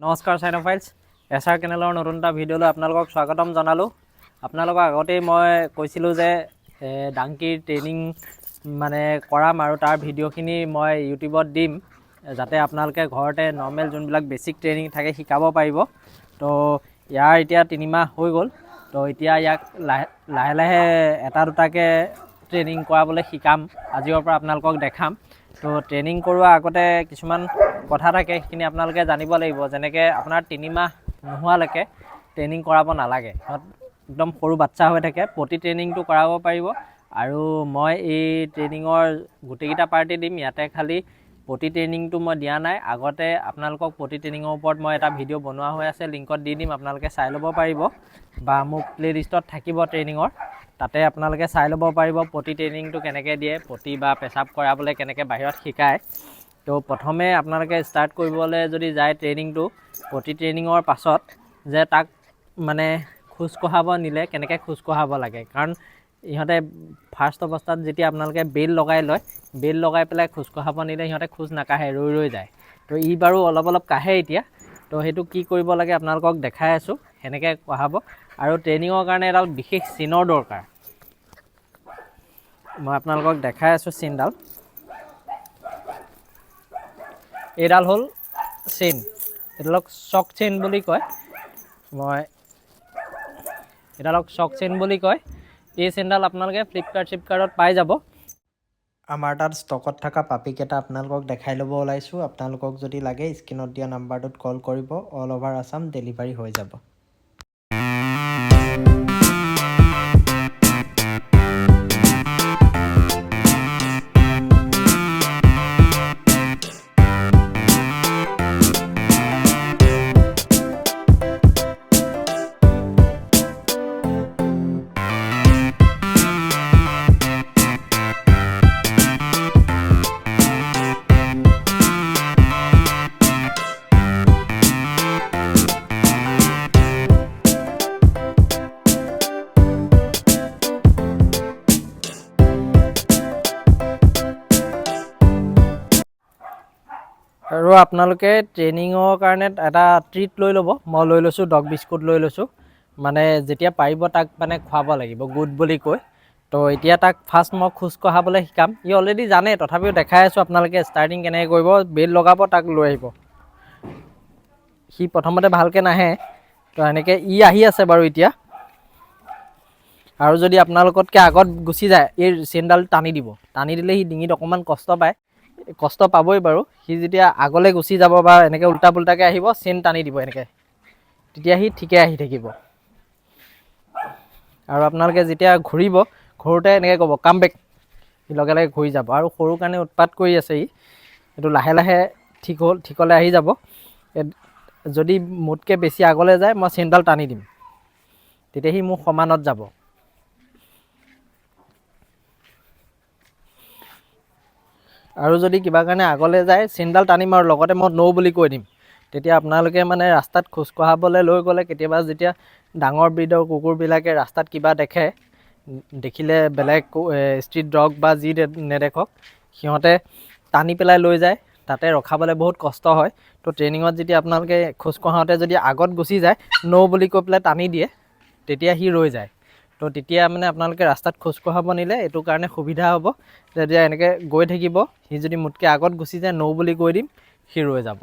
নমস্কাৰ চাইনোফাইলছ এছআৰ কেনেলৰ নতুন এটা ভিডিঅ'লৈ আপোনালোকক স্বাগতম জনালোঁ। আপোনালোকক আগতেই মই কৈছিলোঁ যে ডাংকিৰ ট্ৰেইনিং মানে কৰাম আৰু তাৰ ভিডিঅ'খিনি মই ইউটিউবত দিম, যাতে আপোনালোকে ঘৰতে নৰ্মেল যোনবিলাক বেছিক ট্ৰেইনিং থাকে শিকাব পাৰিব। তো ইয়াৰ এতিয়া 3 মাহ হৈ গ'ল। তো এতিয়া ইয়াক লাহে লাহে এটা দুটাকৈ ট্ৰেইনিং কৰাবলৈ শিকাম। আজিৰ পৰা আপোনালোকক দেখাম। তো ট্ৰেইনিং কৰোৱাৰ আগতে কিছুমান কথা থাকে, সেইখিনি আপোনালোকে জানিব লাগিব। যেনেকৈ আপোনাৰ 3 মাহ নোহোৱালৈকে ট্ৰেইনিং কৰাব নালাগে। একদম সৰু বাচ্চা হৈ থাকে, প্ৰতি ট্ৰেইনিংটো কৰাব পাৰিব। আৰু মই এই ট্ৰেইনিঙৰ গোটেইকেইটা পাৰ্টি দিম। ইয়াতে খালি প্ৰতি ট্ৰেইনিংটো মই দিয়া নাই। আগতে আপোনালোকক প্ৰতি ট্ৰেইনিঙৰ ওপৰত মই এটা ভিডিঅ' বনোৱা হৈ আছে, লিংকত দি দিম, আপোনালোকে চাই ল'ব পাৰিব। বা মোৰ প্লে'লিষ্টত থাকিব ট্ৰেইনিঙৰ, তাতে আপোনালোকে চাই ল'ব পাৰিব প্ৰতি ট্ৰেইনিংটো কেনেকৈ দিয়ে, প্ৰতি বা পেচাব কৰাবলৈ কেনেকৈ বাহিৰত শিকায়। তো প্ৰথমে আপোনালোকে ষ্টাৰ্ট কৰিবলৈ যদি যায় ট্ৰেইনিংটো, প্ৰতি ট্ৰেইনিঙৰ পাছত যে তাক মানে খোজ কঢ়াব নিলে কেনেকৈ খোজ কঢ়াব লাগে। কাৰণ ইহঁতে ফাৰ্ষ্ট অৱস্থাত যেতিয়া আপোনালোকে বেল্ট লগাই লয়, বেল্ট লগাই পেলাই খোজ কঢ়াব নিলে সিহঁতে খোজ নাকাঢ়ে, ৰৈ যায়। তো ই বাৰু অলপ কাঢ়ে এতিয়া। তো সেইটো কি কৰিব লাগে আপোনালোকক দেখাই আছোঁ, সেনেকৈ কঢ়াব। আৰু ট্ৰেইনিঙৰ কাৰণে এডাল বিশেষ চেইনৰ দৰকাৰ। মই আপোনালোকক দেখাই আছোঁ চেইনডাল। এইডাল হ'ল চেইন, এইডালক চক চেইন বুলি কয়। এইডালক চক চেইন বুলি কয়। এই চেইনডাল আপোনালোকে ফ্লিপকাৰ্টত পাই যাব। আমাৰ তাত ষ্টকত থকা পাপিকেইটা আপোনালোকক দেখাই ল'ব ওলাইছোঁ। আপোনালোকক যদি লাগে স্ক্ৰীণত দিয়া নাম্বাৰটোত কল কৰিব, অল অভাৰ আছাম ডেলিভাৰী হৈ যাব। আৰু আপোনালোকে ট্ৰেইনিঙৰ কাৰণে এটা ট্ৰিট লৈ ল'ব। মই লৈ লৈছোঁ ডগ বিস্কুট লৈ লৈছোঁ। মানে যেতিয়া পাৰিব তাক মানে খুৱাব লাগিব, গুড বুলি কৈ। তো এতিয়া তাক ফাৰ্ষ্ট মই খোজ কঢ়াবলৈ শিকাম। ই অলৰেডি জানে, তথাপিও দেখাই আছোঁ আপোনালোকে ষ্টাৰ্টিং কেনেকৈ কৰিব। বেল্ট লগাব, তাক লৈ আহিব। সি প্ৰথমতে ভালকৈ নাহে, তো এনেকৈ ই আহি আছে বাৰু এতিয়া। আৰু যদি আপোনালোকতকৈ আগত গুচি যায়, এই চেইনডাল টানি দিব। টানি দিলে সি ডিঙিত অকণমান কষ্ট পাবই বাৰু। সি যেতিয়া আগলৈ গুচি যাব বা এনেকৈ উল্টা পুল্টাকৈ আহিব, চেইন টানি দিব এনেকৈ, তেতিয়া সি ঠিকে আহি থাকিব। আৰু আপোনালোকে যেতিয়া ঘূৰোতে এনেকৈ ক'ব কাম বেক, সি লগে লগে ঘূৰি যাব। আৰু সৰু কাৰণে উৎপাত কৰি আছে ই, এইটো লাহে লাহে ঠিকলৈ আহি যাব। যদি মোতকৈ বেছি আগলৈ যায়, মই চেইনডাল টানি দিম, তেতিয়া সি মোৰ সমানত যাব। আৰু যদি কিবা কাৰণে আগলৈ যায়, চেইনডাল টানিম আৰু লগতে মই ন' বুলি কৈ দিম। তেতিয়া আপোনালোকে মানে ৰাস্তাত খোজ কঢ়াবলৈ লৈ গ'লে, কেতিয়াবা যেতিয়া ডাঙৰ ব্ৰীডৰ কুকুৰবিলাকে ৰাস্তাত কিবা দেখিলে বেলেগ ষ্ট্ৰীট ডগ বা যি নেদেখক, সিহঁতে টানি পেলাই লৈ যায়, তাতে ৰখাবলৈ বহুত কষ্ট হয়। তো ট্ৰেইনিঙত যেতিয়া আপোনালোকে খোজ কঢ়াওঁতে যদি আগত গুচি যায়, ন' বুলি কৈ পেলাই টানি দিয়ে, তেতিয়া সি ৰৈ যায়। তো তেতিয়া মানে আপোনালোকে ৰাস্তাত খোজ কঢ়াব নিলে এইটো কাৰণে সুবিধা হ'ব। যেতিয়া এনেকৈ গৈ থাকিব, সি যদি মোতকৈ আগত গুচি যায়, ন' বুলি কৈ দিম, সি ৰৈ যাব।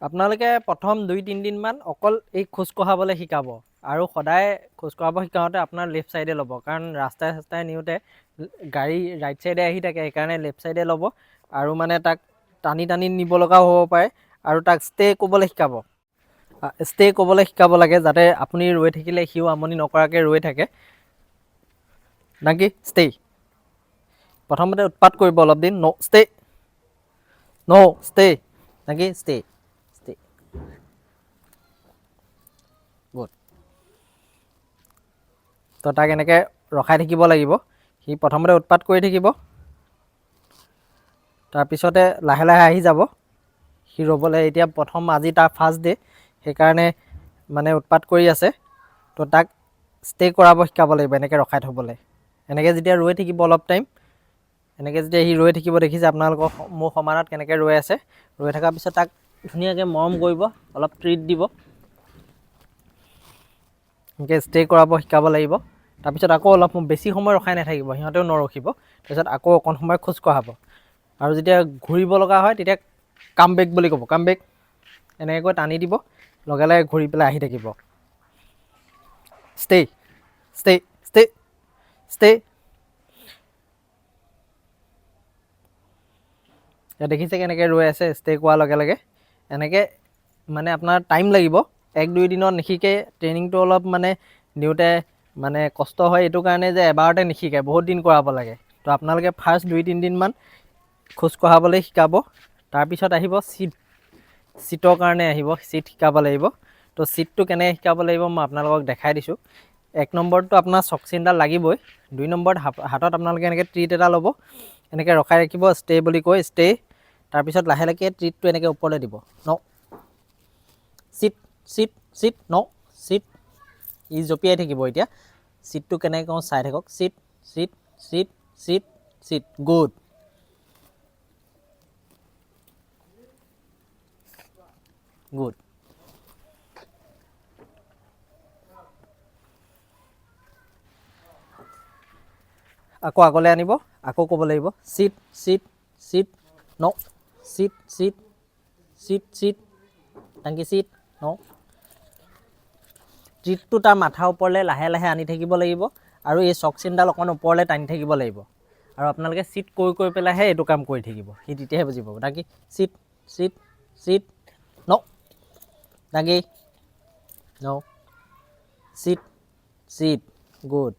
আপোনালোকে প্ৰথম 2-3 দিনমান অকল এই খোজ কঢ়াবলৈ শিকাব। আৰু সদায় খোজ কঢ়াব শিকাওঁতে আপোনাৰ লেফ্ট চাইডে ল'ব, কাৰণ ৰাস্তাই নিওঁতে গাড়ী ৰাইট চাইডে আহি থাকে, সেইকাৰণে লেফ্ট চাইডে ল'ব। আৰু মানে তাক টানি নিব লগাও হ'ব পাৰে। আৰু তাক ষ্টে ক'বলৈ শিকাব লাগে, যাতে আপুনি ৰৈ থাকিলে সিও আমনি নকৰাকৈ ৰৈ থাকে। ডাংকি ষ্টে। প্ৰথমতে উৎপাত কৰিব অলপ দিন, ষ্টে ডাংকি ষ্টে গুড। তো তাক এনেকৈ ৰখাই থাকিব লাগিব। সি প্ৰথমতে উৎপাত কৰি থাকিব, তাৰপিছতে লাহে লাহে আহি যাব। সি ৰ'বলৈ এতিয়া আজি তাৰ ফাৰ্ষ্ট ডে, সেইকাৰণে মানে উৎপাত কৰি আছে। তো তাক ষ্টে কৰাব শিকাব লাগিব, এনেকৈ ৰখাই থ'বলৈ। এনেকৈ যেতিয়া ৰৈ থাকিব অলপ টাইম, এনেকৈ যেতিয়া সি ৰৈ থাকিব, দেখিছে আপোনালোকৰ মোৰ সমানত কেনেকৈ ৰৈ আছে। ৰৈ থকাৰ পিছত তাক ধুনীয়াকৈ মৰম কৰিব, অলপ ট্ৰিট দিব, এনেকৈ ষ্টে কৰাব শিকাব লাগিব। তাৰপিছত আকৌ অলপ বেছি সময় ৰখাই নাথাকিব, সিহঁতেও নৰখিব। তাৰপিছত আকৌ অকণ সময় খোজ কঢ়াব, আৰু যেতিয়া ঘূৰিব লগা হয় তেতিয়া কাম বেক বুলি ক'ব, কাম বেক এনেকৈ টানি দিব, লগে লগে ঘূৰি পেলাই আহি থাকিব। Stay stay stay stay. দেখিছে কেনেকৈ ৰৈ আছে ষ্টে কৰাৰ লগে লগে। এনেকৈ মানে আপোনাৰ টাইম লাগিব, 1-2 দিনত নিশিকে। ট্ৰেইনিংটো অলপ মানে দিওঁতে মানে কষ্ট হয়, এইটো কাৰণে যে এবাৰতে নিশিকে, বহুত দিন কৰাব লাগে। তো আপোনালোকে ফাৰ্ষ্ট 2-3 দিনমান খোজ কঢ়াবলৈ শিকাব। তাৰপিছত আহিব চিটৰ কাৰণে আহিব, চিট শিকাব লাগিব। তো চিটটো কেনেকৈ শিকাব লাগিব মই আপোনালোকক দেখাই দিছোঁ। 1 নম্বৰটো আপোনাৰ চকচিনডাল লাগিবই। 2 নম্বৰত হাতত আপোনালোকে এনেকৈ ট্ৰিট এটা ল'ব, এনেকৈ ৰখাই ৰাখিব, ষ্টে বুলি কৈ ষ্টে। তাৰপিছত লাহে লাহে ট্ৰিটটো এনেকৈ ওপৰলৈ দিব, no sit sit sit, no sit. ই জঁপিয়াই থাকিব। এতিয়া চিটটো কেনেকৈ কওঁ চাই থাকক, sit sit sit sit sit, good. Good. আকৌ আগলৈ আনিব, আকৌ ক'ব লাগিব sit sit sit, no sit sit sit sit, টাংকি চিট, ন। ট্ৰিটটো তাৰ মাথাৰ ওপৰলৈ লাহে লাহে আনি থাকিব লাগিব, আৰু এই চকচিনডাল অকণ ওপৰলৈ টানি থাকিব লাগিব। আৰু আপোনালোকে চিট কৰি পেলাইহে এইটো কাম কৰি থাকিব, সি তেতিয়াহে বুজি পাব। টাংকি চিট চিট চিট, ন টাংকি, no sit sit, good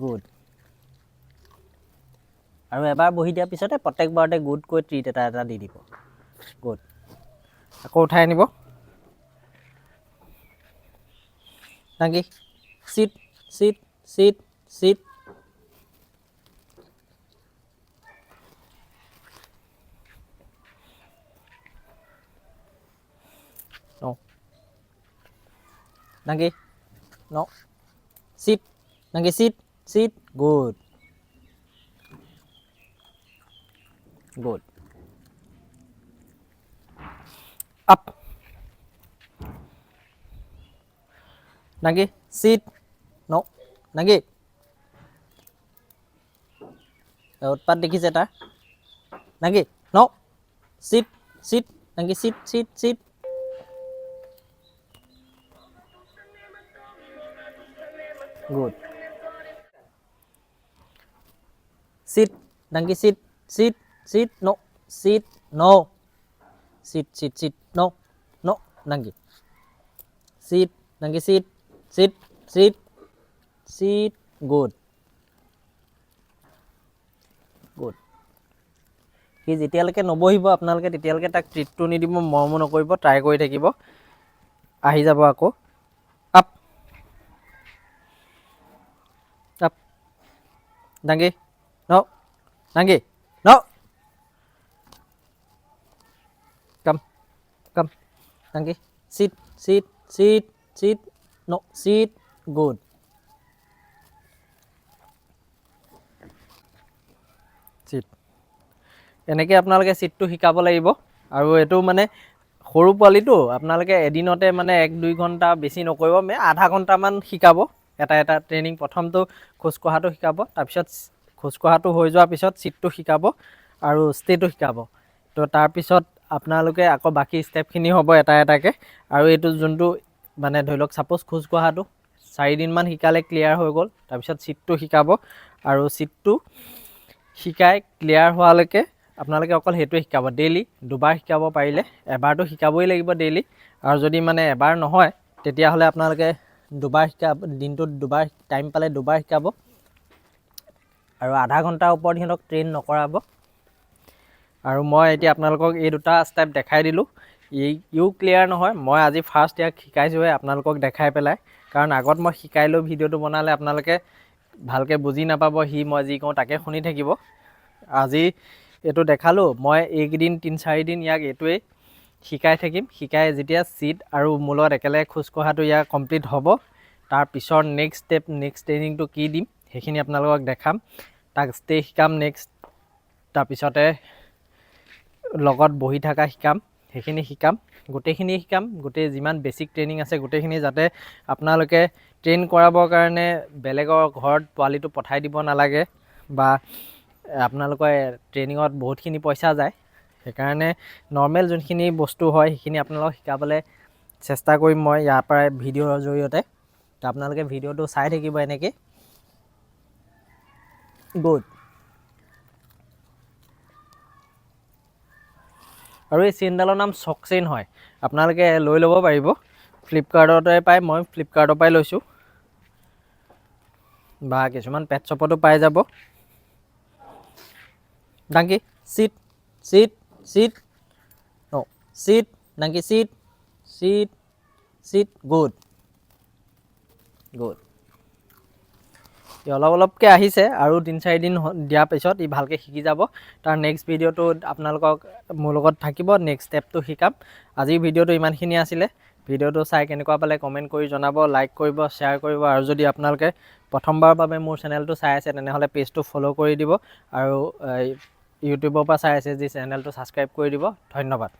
good. আৰু এবাৰ বহি দিয়াৰ পিছতে প্ৰত্যেকবাৰতে গুডকৈ ট্ৰিট এটা এটা দি দিব, গুড। আকৌ উঠাই আনিব, টাংকি sit sit sit sit, no টাংকি, ন চিট টাংকি sit sit, good good. Up টাংকি চিট, ন টাংকি। উৎপাত দেখিছে তাৰ, টাংকি ন চিট চিট, টাংকি sit sit sit, good. Sit টাংকি sit sit sit, no sit, no sit sit sit, no no টাংকি চিট টাংকি sit sit sit sit, good good. সি যেতিয়ালৈকে নবহিব আপোনালোকে তেতিয়ালৈকে তাক ট্ৰিটটো নিদিব, মৰমো নকৰিব, ট্ৰাই কৰি থাকিব। আহি যাব আকৌ, আপ আপ টাংকি, ন টাংকি, ন কাম কাম, টাংকি sit sit sit sit, no seat, good seat. এনেকৈ আপোনালোকে চিটটো শিকাব লাগিব। আৰু এইটো মানে সৰু পোৱালিটো, আপোনালোকে এদিনতে মানে 1-2 ঘণ্টা বেছি নকৰিব, আধা ঘণ্টামান শিকাব এটা এটা ট্ৰেইনিং। প্ৰথমটো খোজ কঢ়াটো শিকাব, তাৰপিছত খোজ কঢ়াটো হৈ যোৱাৰ পিছত চিটটো শিকাব আৰু ষ্টেটো শিকাব। তো তাৰপিছত আপোনালোকে আকৌ বাকী ষ্টেপখিনি হ'ব এটা এটাকৈ। আৰু এইটো যোনটো মানে ধৰি লওক ছাপ'জ খোজ কঢ়াটো 4 দিনমান শিকালে ক্লিয়াৰ হৈ গ'ল, তাৰপিছত চিটটো শিকাব। আৰু চিটটো শিকাই ক্লিয়াৰ হোৱালৈকে আপোনালোকে অকল সেইটোৱে শিকাব। ডেইলি 2বাৰ শিকাব পাৰিলে, এবাৰটো শিকাবই লাগিব ডেইলি। আৰু যদি মানে এবাৰ নহয় তেতিয়াহ'লে আপোনালোকে 2বাৰ শিকাব, দিনটোত 2বাৰ টাইম পালে 2বাৰ শিকাব। আৰু আধা ঘণ্টাৰ ওপৰত সিহঁতক ট্ৰেইন নকৰাব। আৰু মই এতিয়া আপোনালোকক এই 2টা ষ্টেপ দেখাই দিলোঁ। ইও ক্লিয়াৰ নহয়, মই আজি ফাৰ্ষ্ট ইয়াক শিকাইছোঁহে আপোনালোকক দেখাই পেলাই। কাৰণ আগত মই শিকাই লৈ ভিডিঅ'টো বনালে আপোনালোকে ভালকৈ বুজি নাপাব, মই যি কওঁ তাকে শুনি থাকিব। আজি এইটো দেখালোঁ, মই এইকেইদিন 3-4 দিন ইয়াক এইটোৱেই শিকাই থাকিম। শিকাই যেতিয়া চিট আৰু মোৰ লগত একেলগে খোজ কঢ়াটো ইয়াৰ কমপ্লিট হ'ব, তাৰপিছৰ নেক্সট ষ্টেপ, নেক্সট ট্ৰেইনিংটো কি দিম সেইখিনি আপোনালোকক দেখাম। তাক ষ্টে শিকাম নেক্সট, তাৰপিছতে লগত বহি থকা শিকাম, সেইখিনি শিকাম, গোটেইখিনি শিকাম। গোটেই যিমান বেছিক ট্ৰেইনিং আছে গোটেইখিনি, যাতে আপোনালোকে ট্ৰেইন কৰাবৰ কাৰণে বেলেগৰ ঘৰত পোৱালিটো পঠাই দিব নালাগে, বা আপোনালোকৰ ট্ৰেইনিঙত বহুতখিনি পইচা যায়। সেইকাৰণে নৰ্মেল যোনখিনি বস্তু হয় সেইখিনি আপোনালোকক শিকাবলৈ চেষ্টা কৰিম মই ইয়াৰ পৰাই ভিডিঅ'ৰ জৰিয়তে। তো আপোনালোকে ভিডিঅ'টো চাই থাকিব এনেকৈ। গুড। আৰু এই চেইনডালৰ নাম চক চেইন হয়, আপোনালোকে লৈ ল'ব পাৰিব। ফ্লিপকাৰ্টতে পায়, মই ফ্লিপকাৰ্টৰ পৰাই লৈছোঁ, বা কিছুমান পেট শ্বপতো পাই যাব। ডাংকি sit sit sit no sit, ডাংকি sit sit sit. Good good. অলপ অলপকৈ আহিছে, আৰু 3-4 দিন দিয়াৰ পিছত ই ভালকৈ শিকি যাব। তাৰ নেক্সট ভিডিঅ'টো আপোনালোকক মোৰ লগত থাকিব, নেক্সট ষ্টেপটো শিকাম। আজিৰ ভিডিঅ'টো ইমানখিনি আছিলে। ভিডিঅ'টো চাই কেনেকুৱা পালে কমেণ্ট কৰি জনাব, লাইক কৰিব, শ্বেয়াৰ কৰিব। আৰু যদি আপোনালোকে প্ৰথমবাৰৰ বাবে মোৰ চেনেলটো চাই আছে তেনেহ'লে পেজটো ফ'ল' কৰি দিব, আৰু ইউটিউবৰ পৰা চাই আছে যি চেনেলটো ছাবস্ক্ৰাইব কৰি দিব। ধন্যবাদ।